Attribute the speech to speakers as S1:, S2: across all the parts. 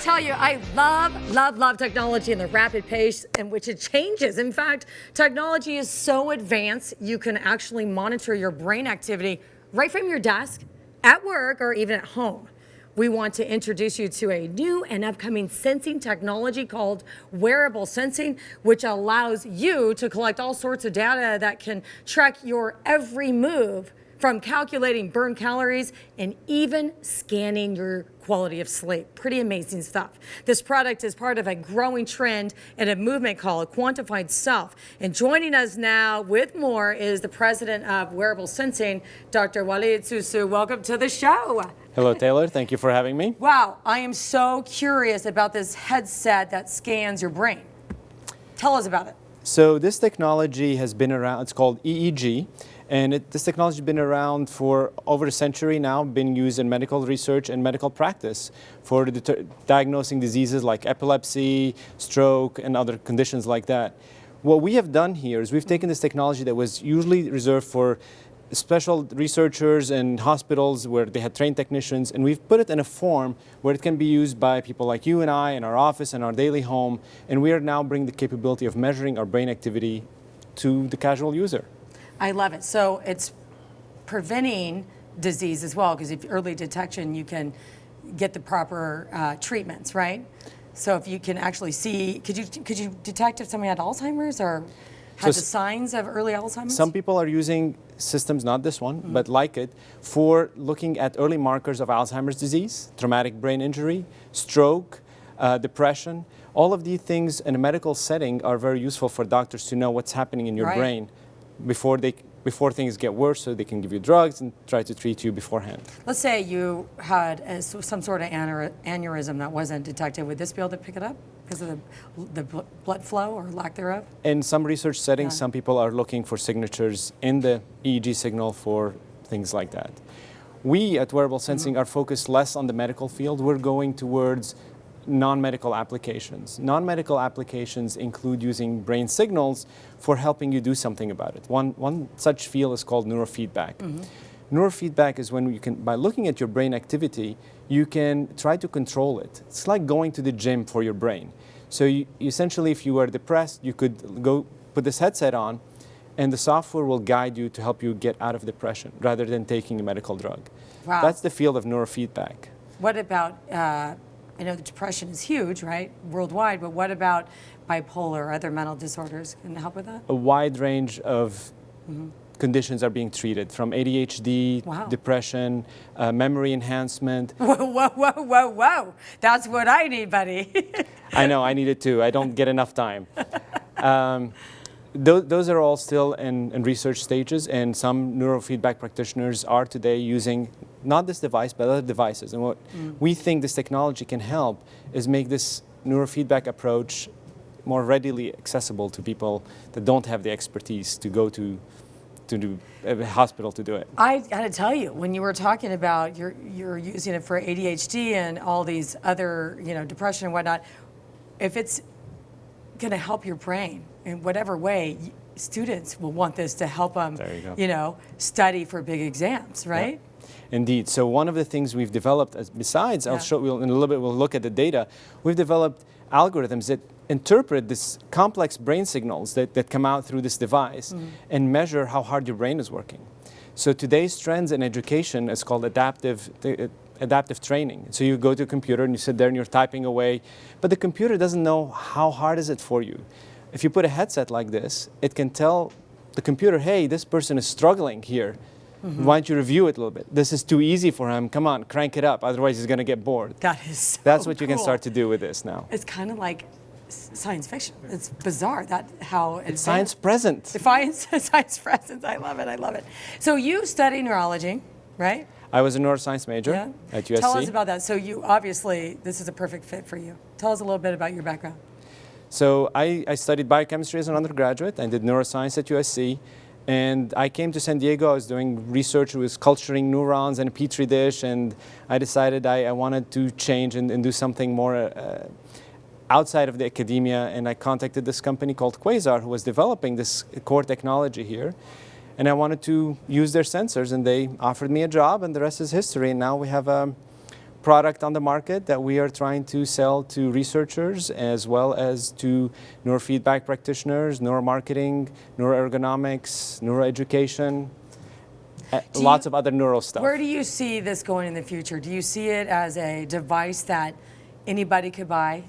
S1: tell you, I love technology and the rapid pace in which it changes. In fact, technology is so advanced, you can actually monitor your brain activity right from your desk, at work, or even at home. We want to introduce you to a new and upcoming sensing technology called Wearable Sensing, which allows you to collect all sorts of data that can track your every move, from calculating burn calories and even scanning your quality of sleep. Pretty amazing stuff. This product is part of a growing trend and a movement called Quantified Self. And joining us now with more is the president of Wearable Sensing, Dr. Walid Soussou. Welcome to the show.
S2: Hello, Taylor. Thank you for having me.
S1: Wow, I am so curious about this headset that scans your brain. Tell us about it.
S2: So this technology has been around. It's called EEG. And this technology has been around for over a century now, been used in medical research and medical practice for diagnosing diseases like epilepsy, stroke, and other conditions like that. What we have done here is we've taken this technology that was usually reserved for special researchers and hospitals where they had trained technicians, and we've put it in a form where it can be used by people like you and I in our office and our daily home, and we are now bringing the capability of measuring our brain activity to the casual user.
S1: I love it. So it's preventing disease as well, because if early detection, you can get the proper treatments, right? So if you can actually see, could you detect if somebody had Alzheimer's or had the signs of early Alzheimer's?
S2: Some people are using systems, not this one, but like it, for looking at early markers of Alzheimer's disease, traumatic brain injury, stroke, depression. All of these things in a medical setting are very useful for doctors to know what's happening in your brain before things get worse, so they can give you drugs and try to treat you beforehand.
S1: Let's say you had some sort of aneurysm that wasn't detected. Would this be able to pick it up because of the blood flow or lack thereof?
S2: In some research settings, some people are looking for signatures in the EEG signal for things like that. We at Wearable Sensing are focused less on the medical field. We're going towards non-medical applications. Non-medical applications include using brain signals for helping you do something about it. One such field is called neurofeedback. Neurofeedback is when you can, by looking at your brain activity, you can try to control it. It's like going to the gym for your brain. So you essentially, if you are depressed, you could go put this headset on, and the software will guide you to help you get out of depression rather than taking a medical drug.
S1: Wow.
S2: That's the field of neurofeedback.
S1: What about I know the depression is huge, right, worldwide, but what about bipolar or other mental disorders? Can it help with that?
S2: A wide range of conditions are being treated, from ADHD, depression, memory enhancement.
S1: Whoa. That's what I need, buddy.
S2: I know, I need it too. I don't get enough time. Those are all still in research stages, and some neurofeedback practitioners are today using not this device, but other devices. And what we think this technology can help is make this neurofeedback approach more readily accessible to people that don't have the expertise to go to a hospital to do it.
S1: I gotta tell you, when you were talking about you're using it for ADHD and all these other, depression and whatnot, if it's gonna help your brain in whatever way, students will want this to help them, study for big exams, right?
S2: Yeah. Indeed. So one of the things we've developed, besides, I'll show you in a little bit, we'll look at the data, we've developed algorithms that interpret this complex brain signals that come out through this device and measure how hard your brain is working. So today's trends in education is called adaptive training. So you go to a computer and you sit there and you're typing away, but the computer doesn't know how hard is it for you. If you put a headset like this, it can tell the computer, hey, this person is struggling here. Why don't you review it a little bit? This is too easy for him. Come on, crank it up. Otherwise, he's going to get bored.
S1: That is so
S2: That's what you
S1: cool.
S2: can start to do with this now.
S1: It's kind of like science fiction. It's bizarre how
S2: it's science present.
S1: Science present. I love it. So you study neurology, right?
S2: I was a neuroscience major at USC.
S1: Tell us about that. So you obviously, this is a perfect fit for you. Tell us a little bit about your background.
S2: So I studied biochemistry as an undergraduate. I did neuroscience at USC. And I came to San Diego. I was doing research with culturing neurons in a petri dish, and I decided I wanted to change and do something more outside of the academia. And I contacted this company called Quasar, who was developing this core technology here. And I wanted to use their sensors, and they offered me a job, and the rest is history. And now we have product on the market that we are trying to sell to researchers as well as to neurofeedback practitioners, neuromarketing, neuroergonomics, neuroeducation, lots of other neuro stuff.
S1: Where do you see this going in the future? Do you see it as a device that anybody could buy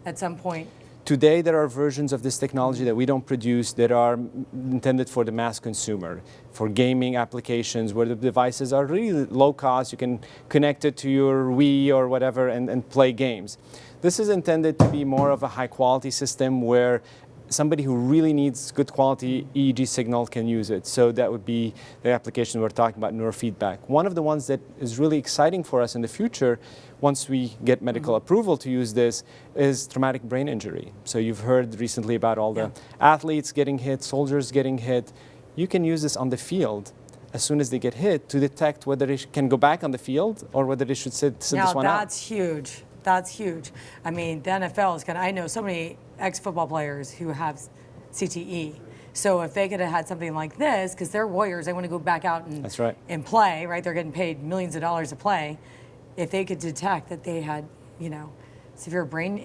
S1: at some point?
S2: Today, there are versions of this technology that we don't produce that are intended for the mass consumer, for gaming applications where the devices are really low cost. You can connect it to your Wii or whatever and play games. This is intended to be more of a high quality system where somebody who really needs good quality EEG signal can use it. So that would be the application we're talking about, neurofeedback. One of the ones that is really exciting for us in the future, once we get medical approval to use this, is traumatic brain injury. So you've heard recently about all the athletes getting hit, soldiers getting hit. You can use this on the field as soon as they get hit to detect whether they can go back on the field or whether they should sit this one out.
S1: Now that's huge. That's huge. I mean, the NFL is going to, I know so many ex-football players who have CTE. So if they could have had something like this, because they're warriors, they want to go back out and,
S2: that's right.
S1: and play, right? They're getting paid millions of dollars to play. If they could detect that they had, you know, severe brain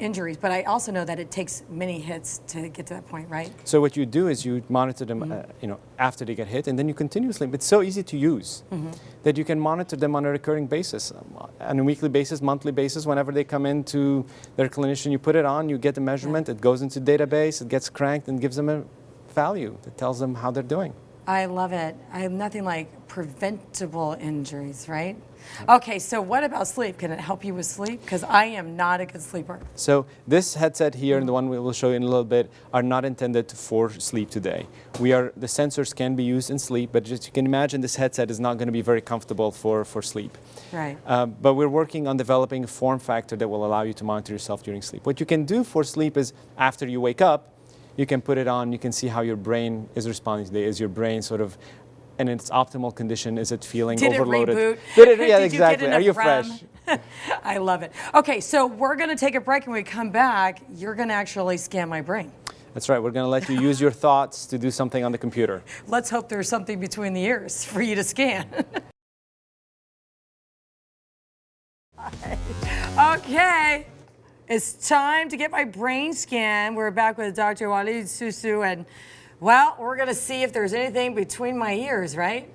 S1: injuries, but I also know that it takes many hits to get to that point, right?
S2: So what you do is you monitor them, you know, after they get hit, and then you continuously. It's so easy to use that you can monitor them on a recurring basis, on a weekly basis, monthly basis. Whenever they come into their clinician, you put it on, you get the measurement, it goes into database, it gets cranked, and gives them a value that tells them how they're doing.
S1: I love it. I have nothing like preventable injuries, right? Okay, so what about sleep? Can it help you with sleep? Because I am not a good sleeper.
S2: So this headset here and the one we will show you in a little bit are not intended for sleep today. The sensors can be used in sleep, but just you can imagine this headset is not going to be very comfortable for sleep.
S1: Right.
S2: But we're working on developing a form factor that will allow you to monitor yourself during sleep. What you can do for sleep is after you wake up, you can put it on, you can see how your brain is responding today. Is your brain sort of in its optimal condition? Is it feeling overloaded?
S1: Did it reboot?
S2: Did it? Yeah,
S1: Did
S2: exactly.
S1: You get
S2: Are you
S1: RAM?
S2: fresh?
S1: I love it. Okay, so we're going to take a break, and when we come back, you're going to actually scan my brain.
S2: That's right. We're going to let you use your thoughts to do something on the computer.
S1: Let's hope there's something between the ears for you to scan. Okay. It's time to get my brain scanned. We're back with Dr. Walid Soussou, and well, we're going to see if there's anything between my ears, right?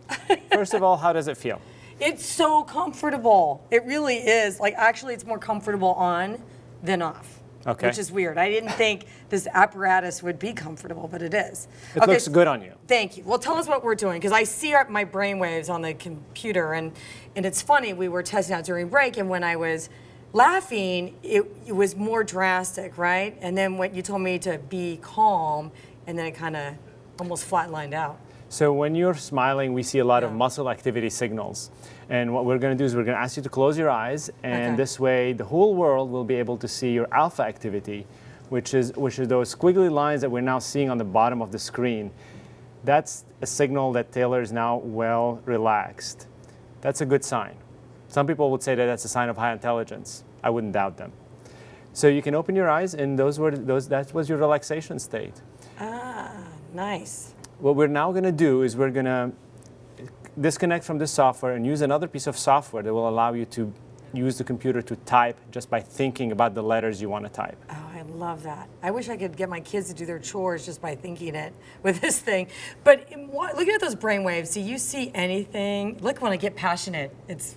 S2: First of all, how does it feel?
S1: It's so comfortable. It really is. Like, actually, it's more comfortable on than off.
S2: Okay.
S1: Which is weird. I didn't think this apparatus would be comfortable, but it is.
S2: It looks good on you.
S1: Thank you. Well, tell us what we're doing, because I see my brain waves on the computer, and it's funny, we were testing out during break, and when I was laughing, it was more drastic, right? And then when you told me to be calm, and then it kind of almost flatlined out.
S2: So when you're smiling, we see a lot of muscle activity signals. And what we're going to do is we're going to ask you to close your eyes, and this way the whole world will be able to see your alpha activity, which is those squiggly lines that we're now seeing on the bottom of the screen. That's a signal that Taylor is now well relaxed. That's a good sign. Some people would say that that's a sign of high intelligence. I wouldn't doubt them. So you can open your eyes, and that was your relaxation state.
S1: Ah, nice.
S2: What we're now going to do is we're going to disconnect from this software and use another piece of software that will allow you to use the computer to type just by thinking about the letters you want to type.
S1: Oh, I love that. I wish I could get my kids to do their chores just by thinking it with this thing. But looking at those brain waves, do you see anything? Look, when I get passionate, it's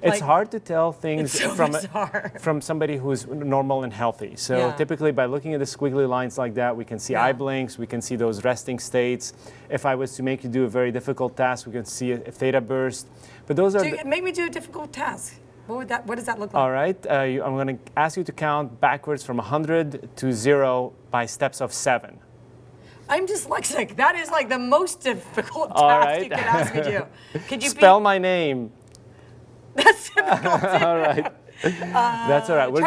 S2: It's hard to tell things
S1: so
S2: from somebody who's normal and healthy. So typically by looking at the squiggly lines like that, we can see eye blinks, we can see those resting states. If I was to make you do a very difficult task, we can see a theta burst. But those are
S1: make me do a difficult task. What does that look like?
S2: All right, I'm going to ask you to count backwards from 100 to 0 by steps of 7.
S1: I'm dyslexic. That is like the most difficult task you could ask me to do. Could you
S2: spell my name?
S1: That's difficult.
S2: All right. That's all right. We're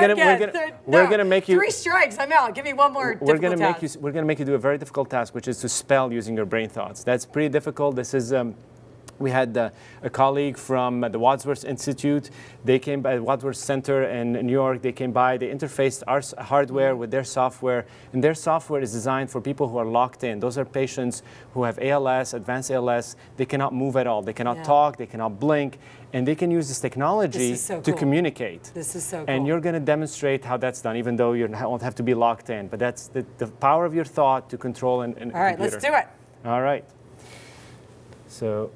S2: gonna make you
S1: 3 strikes. I'm out. Give me one more.
S2: We're gonna make you do a very difficult task, which is to spell using your brain thoughts. That's pretty difficult. This is We had a colleague from the Wadworth Institute. They came by Wadworth Center in New York. They came by. They interfaced our hardware with their software. And their software is designed for people who are locked in. Those are patients who have ALS, advanced ALS. They cannot move at all. They cannot talk. They cannot blink. And they can use this technology to communicate.
S1: This is so cool.
S2: And you're going to demonstrate how that's done, even though you won't have to be locked in. But that's the power of your thought to control a computer.
S1: All right, let's do it.
S2: All right. So,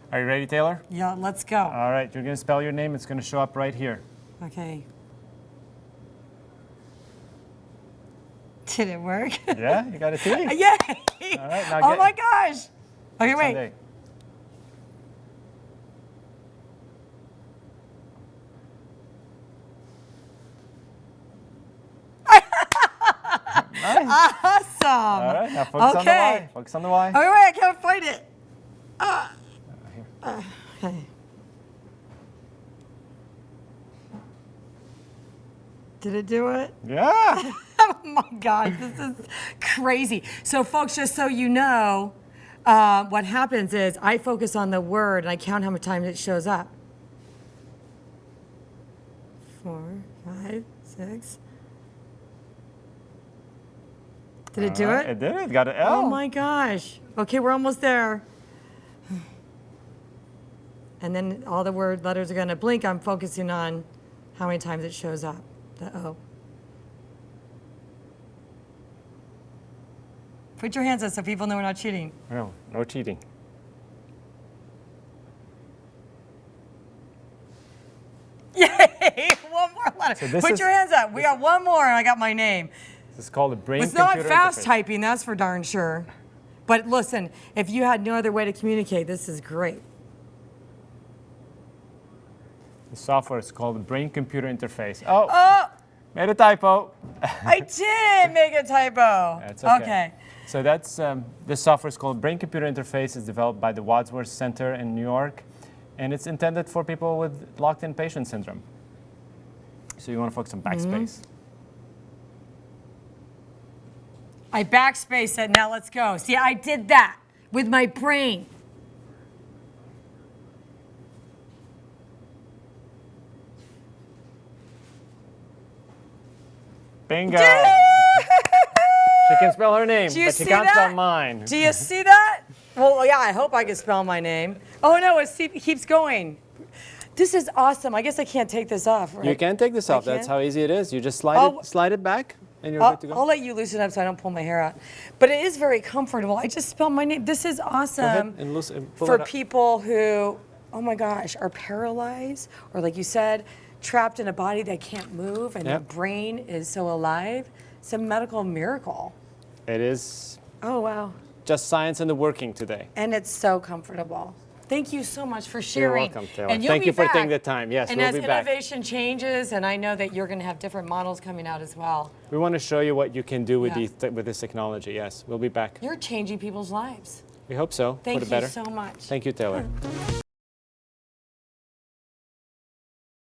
S2: are you ready, Taylor?
S1: Yeah, let's go.
S2: All right, you're going to spell your name. It's going to show up right here.
S1: Okay. Did it work?
S2: Yeah, you got a T.
S1: Yay!
S2: All right, now
S1: oh my gosh. Okay, wait.
S2: Someday. Nice.
S1: Awesome.
S2: All right, now focus on the Y. Focus on the Y.
S1: Okay, wait, I can't find it. Okay. Did it do it?
S2: Yeah.
S1: Oh my God, this is crazy. So folks, just so you know, what happens is I focus on the word and I count how many times it shows up. 4, 5, 6. Did it do it?
S2: It did it. Got an L.
S1: Oh my gosh. Okay, we're almost there. And then all the word letters are going to blink. I'm focusing on how many times it shows up. The O. Put your hands up so people know we're not cheating.
S2: No, no cheating.
S1: Yay! One more letter.
S2: So
S1: Put your hands up. We got one more and I got my name.
S2: This is called a brain
S1: It's not
S2: computer
S1: fast
S2: interface.
S1: typing, that's for darn sure. But listen, if you had no other way to communicate, this is great.
S2: The software is called the brain computer interface. Oh! Made a typo.
S1: I did make a typo.
S2: That's okay. So that's this software is called Brain Computer Interface. It's developed by the Wadworth Center in New York, and it's intended for people with locked-in patient syndrome. So you want to focus on backspace.
S1: I backspaced it, now let's go. See, I did that with my brain.
S2: Bingo! She can spell her name,
S1: Do you
S2: but she
S1: see
S2: can't
S1: that?
S2: spell mine.
S1: Do you see that? Well, yeah, I hope I can spell my name. Oh no, it keeps going. This is awesome. I guess I can't take this off, right?
S2: You can take this off. That's
S1: can?
S2: how easy it is. You just slide it back, and you're good to go.
S1: I'll let you loosen up so I don't pull my hair out. But it is very comfortable. I just spelled my name. This is awesome
S2: Go ahead and pull
S1: for
S2: it up.
S1: people who, oh my gosh, are paralyzed or like you said, trapped in a body that can't move and their brain is so alive. It's a medical miracle.
S2: It is
S1: Oh, wow.
S2: just science in the working today.
S1: And it's so comfortable. Thank you so much for sharing.
S2: You're welcome, Taylor.
S1: And you'll
S2: Thank
S1: be
S2: you for
S1: back.
S2: taking the time. Yes,
S1: and
S2: we'll
S1: as
S2: be back.
S1: innovation changes, and I know that you're going to have different models coming out as well.
S2: We want to show you what you can do with,
S1: Yeah.
S2: with this technology. Yes, we'll be back.
S1: You're changing people's lives.
S2: We hope so,
S1: Thank
S2: for the better.
S1: you so much.
S2: Thank you, Taylor.